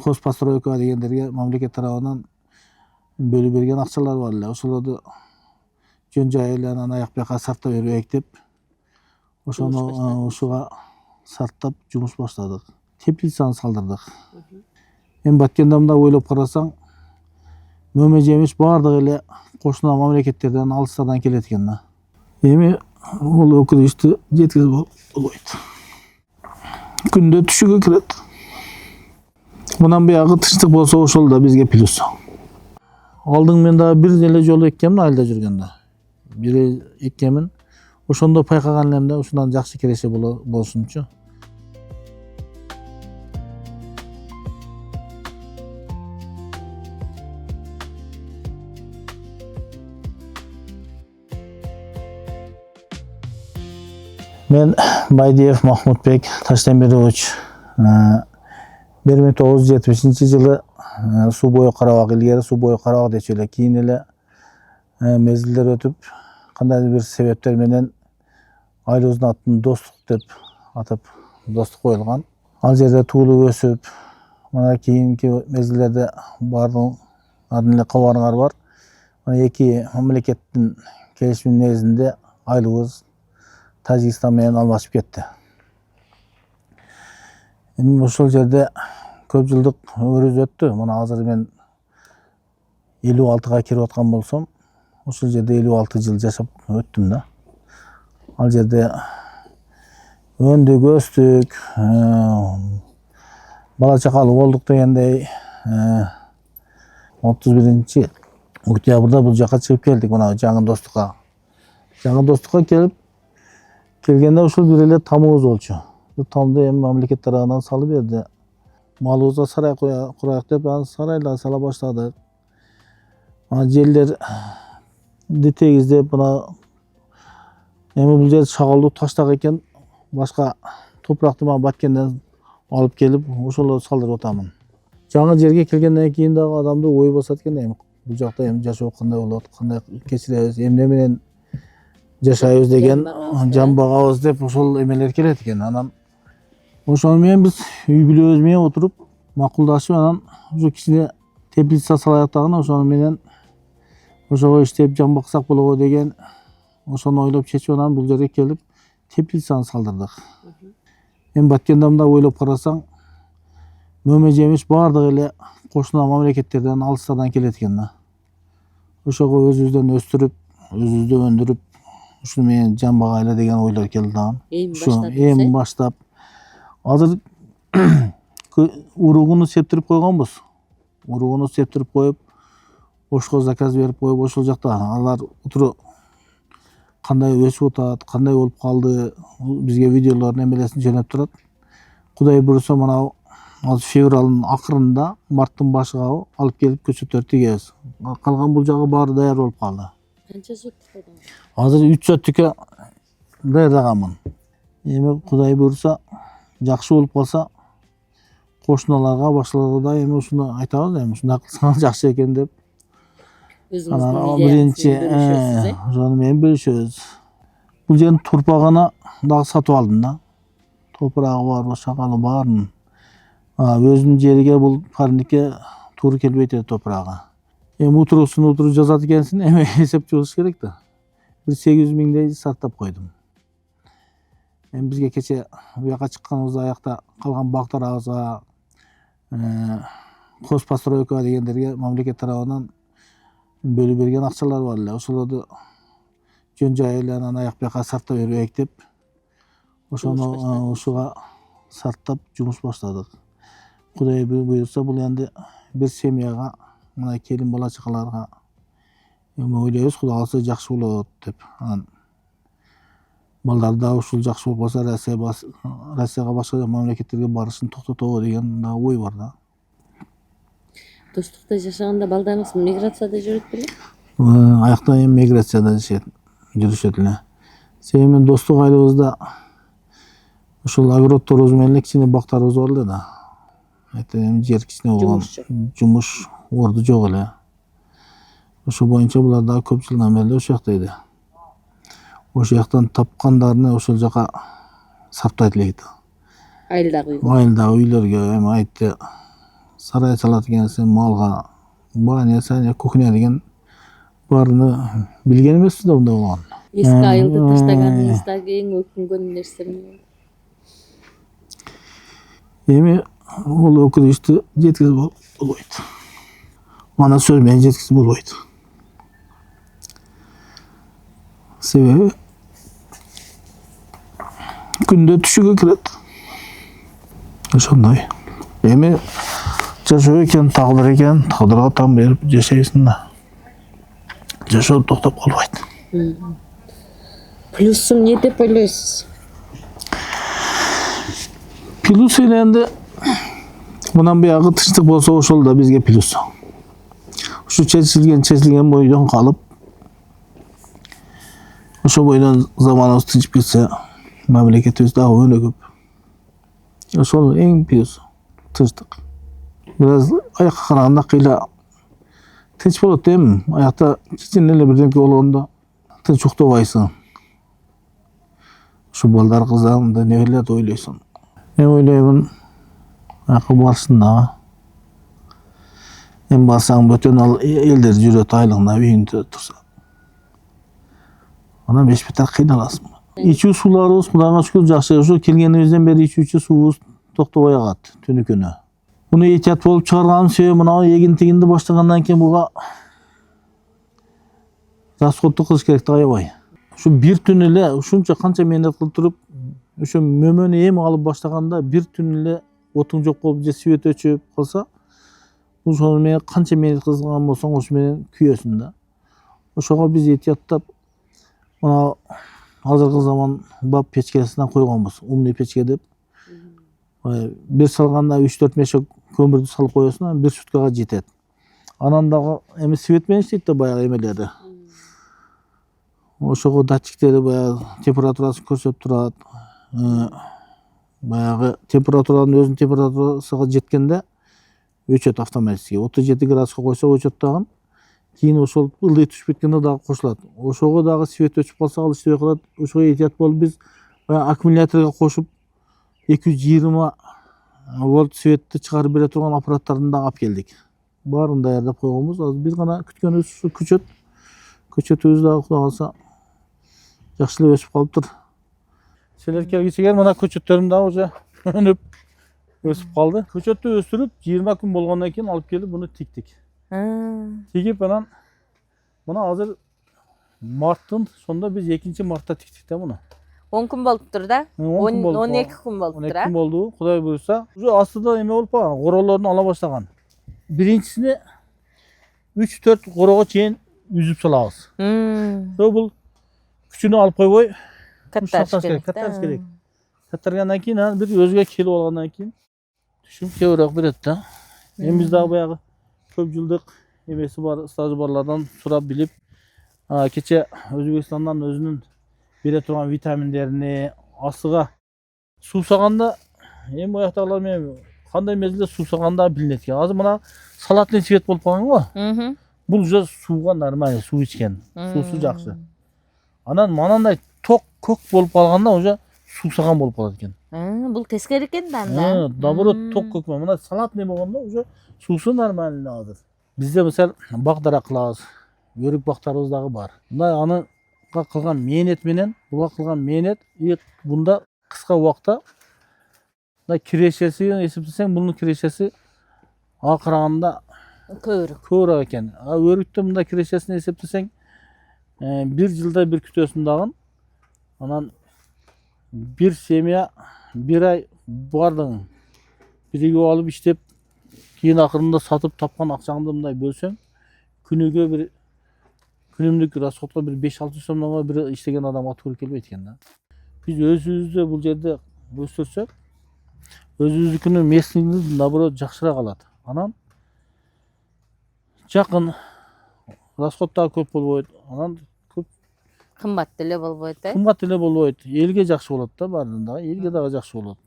Хозпостройка дегендерге мамлекет тарабынан бөлүп берген акчалар бар эле. Ошолорду жөн жай эле анан аяк бияка сарптап бербейик деп ошону ушуга сарптап жумуш баштадык. Теплицаны салдырдык. Эми Баткендамда ойлоп карасаң, мөмө жемиш баардыгы эле кошуна мамлекеттерден, алыстардан келет экен да. Эми бул өкүнүчтүү жеткизип болбойт. Күндө түшүгө кирет. Мындан буягы тынчтык болсо ошол да бизге плюс. Алдың мен дагы бир эле жолу эккенмин айылда жүргөндө. Бир эккенмин. Ошондо байкаган элем да, ушундан жакшы кереше болсунчу. Мен Байдиев Махмутбек Таштемирович 1970-жылы суу бою карабак, илгери суу бою карабак дечү эле, кийин эле мезгилдер өтүп, кандайдыр бир себептер менен айылыбыздын атын Достук деп атап Достук коюлган. Ал жерде туулуп өсүп, мына кийинки мезгилдерде баардыгын эле кабарыңар бар. Эки мамлекеттин келишиминин негизинде айылыбыз Тажикстан менен алмашып кетти. Эми ошол жерде көп жылдык өмүрүбүз өттү. Мына азыр мен 56га кирип аткан болсом, ошол жерде 56 жыл жашап өттүм да. Ал жерде өндүк, өстүк, бала чакалуу болдук дегендей. 31-октябрда бул жака чыгып келдик, мына жаңы Достукка. Жаңы Достукка келгенде ушул бир эле тамыбыз болчу. Бул тамды эми мамлекет тарабынан салып берди. Малыбызга сарай курайык деп, анан сарайлар сала баштадык. Жерлерди тегиздеп, мына эми бул жер чагылдуу таштак экен. Башка топуракты мага Баткенден алып келип, ошолорду салдырып атамын. Жаңы жерге келгенден кийин дагы адамды ой басат экен, эми бул жакта эми жашоо кандай болот, кандай кечиребиз, эмне менен жашайбыз деген, жан багабыз деп ошол эмелер келет экен. Анан ошону менен биз үй бүлөбүз менен отуруп макулдашып, анан ушу кичине теплица салайык дагы, ошону менен ошого иштеп жан баксак болобу деген, ошону ойлоп чечип, анан бул жерге келип теплицаны салдырдык. Эми Баткендамда ойлоп карасаң, мөмө жемиш баардыгы эле кошуна мамлекеттерден, алыстардан келет экен да. Ошого өзүбүздөн өстүрүп, өзүбүздө өндүрүп, ушуну менен жан багайлы деген ойлор келди дагы. Эми баштап азыр уругуну септирип койгонбуз. Уругуну септирип коюп, ошко заказ берип коюп, ошол жакта алар утуру кандай өсүп атат, кандай болуп калды, бизге видеолордун эмелесин жөнөп турат. Кудай буйрса, мына азыр февралдын акырында, марттын башыга алып келип көчөттөрдү тигебиз. Калган бул жагы баары даяр болуп калды. Канча соттук койдуңуз? Азыр 3 соттукка даярдаганмын. Эми Кудай буйрса, жакшы болуп калса, кошуналарга, башкаларга да эми ушуну айтабыз, эми ушундай кылсаң жакшы экен деп. Анан биринчи ошону менен бөлүшөбүз. Бул жердин торпагына дагы сатып алдым да. Топурагы бар, шакалы барын. Өзүнүн жериге бул парнике туура келбейт эти топурагы. Эми утурусун жазат экенсин, эми эсеп чыгыш керек да. 800 миңдей сарптап койдум. Эми бизге кече буяка чыкканыбызда аякта калган бактарыбызга, хозпостройка дегендерге мамлекет тарабынан бөлүп берген акчалар бар эле. Ошолорду жөн жай эле анан аяк бияка сарптап бербейик деп, ошону ушуга сарптап жумуш баштадык. Кудай буйрса, бул энди бир семьяга, мына келин бала чакаларга эми ойлойбуз, Кудай калса жакшы болот деп. Анан балдар да ушул жакшы болуп калса, Россияга башка мамлекеттерге барышын токтотобу деген да ой бар да. Достукта жашаганда балдарыңыз миграцияда жүрөт беле? Аякта эми миграцияда жүрүшөт эле. Себеби мен Достук айылыбызда ушул огородторубуз менен эле кичине бактарыбыз бар эле да. Эми жер кичине болгон, жумуш орду жок эле. Ошол боюнча булар да көп жылдан бери ошол жакта эди. Ошол жактан тапкандарын ошол жака сарптайт элек да. Айылдагы үйлөргө эми айтты сарай салат экенсиң, малга баня, саня, кухня деген баарыны билген эмеспиз да мындай болгон. Эски айылды таштаганыңыздагы эң өкүнгөн нерсе эмне? Эми бул өкүнүчтү жеткизип болбойт. Мана сөз менен жеткизип болбойт. Себеби күндө түшүгө кирет. Ошондой. Эми жашоо экен, тагдыр экен, тагдырга там берип жашайсың да. Жашоо токтоп калбайт. Плюсун не деп ойлойсуз? Плюс эленде мындан буягы тынчтык болсо ошол да бизге плюс. Ушу чечилген бойдон калып, ошол бойдон заманыбыз тынчып кетсе, мамлекетибиз дагы өнүгүп. Ошол эң плюс тынчтык. Бираз аякка караганда кыйла тынч болот эми, аякта кичине эле бирдемке болгондо тынч уктабайсың. Ушу балдар, кыздарыңды небелерди ойлойсуң. Мен ойлоймун, аякка барсын дагы. Эми барсаң бөтөн ал элдер жүрөт айлыгына үйүндө турса. Анан бешбетар кыйналасың. Ичүү сууларыбыз Кудайга шүгүр жакшы. Ошо келгенибизден бери ичүүчү суубуз токтобой агат түнү-күнү. Буну этият болуп чыгарганын себеби мына эгин-тигинди баштагандан кийин буга расходду кылыш керек да аябай. Ушу бир түн эле ушунча канча мээнет кылып туруп, ошо мөмөнү эми алып баштаганда бир түн эле отуң жок болуп же свет өчүп калса, ошону менен канча мээнет кылган болсоң ошо менен күйөсүң да. Ошого биз этияттап мына азыркы заман бап печкесине койгонбуз. Умный печке деп. Бир салганда 3-4 мешок көмүрдү салып коесуң, анан бир суткага жетет. Анан дагы эми свет менен иштейт да баягы эмелери. Ошого датчиктери баягы температурасын көрсөтүп турат. Баягы температуранын өзүнүн температурасына жеткенде өчөт автоматически. 37 градуска койсо өчөт дагы. Кийин ошол ылдый түшүп кеткенде дагы кошулат. Ошого дагы свет өчүп калса ал иштебей калат. Ошого этият болуп биз баягы аккумуляторго кошуп 220 вольт светти чыгарып бере турган аппараттарын да алып келдик. Баарын даярдап койгонбуз. Азыр биз гана күткөнүбүз ушу күчөт. Күчөтүбүз дагы Кудай калса жакшылап өсүп калыптыр. Силер келгичиген мына көчөттөрүм дагы уже өнүп өсүп калды. Көчөттү өстүрүп 20 күн болгондон кийин алып келип буну тиктик. Тигип анан мына азыр марттын сонда биз 2-мартта тиктик да муну. 10 күн болуптур да? 12 күн болуптур. 12 күн болду. Кудай буйрса, уже астыда эме болуп калган, королорун ала баштаган. Биринчисине 3-4 корого чейин үзүп салабыз. Бул күчүнү алып койбой, катташ керек. Каттаргандан кийин анан бир өзгө келип алгандан кийин түшүм көбүрөөк берет да. Эми биз дагы баягы көп жылдык эмеси бар, стажы барлардан сурап билип, кече Өзбекстандан өзүнүн бере турган витаминдерини астыга суусаганда эми ояктагылар менен кандай мезгилде суусаганда билинет экен. Азыр мына салатный цвет болуп калган го. Бул уже сууга нормально, суу ичкен. Суусу жакшы. Анан манандай ток көк болуп калганда уже суусаган болуп калат экен. Бул тескери экен да анда. Наоборот ток көк. Мына салатный болгондо уже суусу нормально азыр. Бизде мисал бак дара кылабыз. Өрүк бактарыбыз дагы бар. Мындай аны кылган мээнет менен буга кылган мээнет бунда кыска убакта мындай кирешеси эсептесең, бунун кирешеси ага караганда көбүрөөк экен. Өрүктө мындай кирешесин эсептесең, бир жылда бир күтөсүң дагы. Анан бир семья бир ай бардыгың биригип алып иштеп, кийин акырында сатып тапкан акчаңды мындай бөлсөң, күнүгө бир күнүмдүк расходко бир 5-600 сомдонго бир иштеген адамга туура келбейт экен да. Биз өзүбүздү бул жерде өстүрсөк, өзүбүздүкүнүн местныйы наоборот жакшыраак алат. Анан жакын расход дагы көп болбойт. Анан көп кымбат деле болбойт, Кымбат деле болбойт. Элге жакшы болот да баарынан дагы. Элге дагы жакшы болот.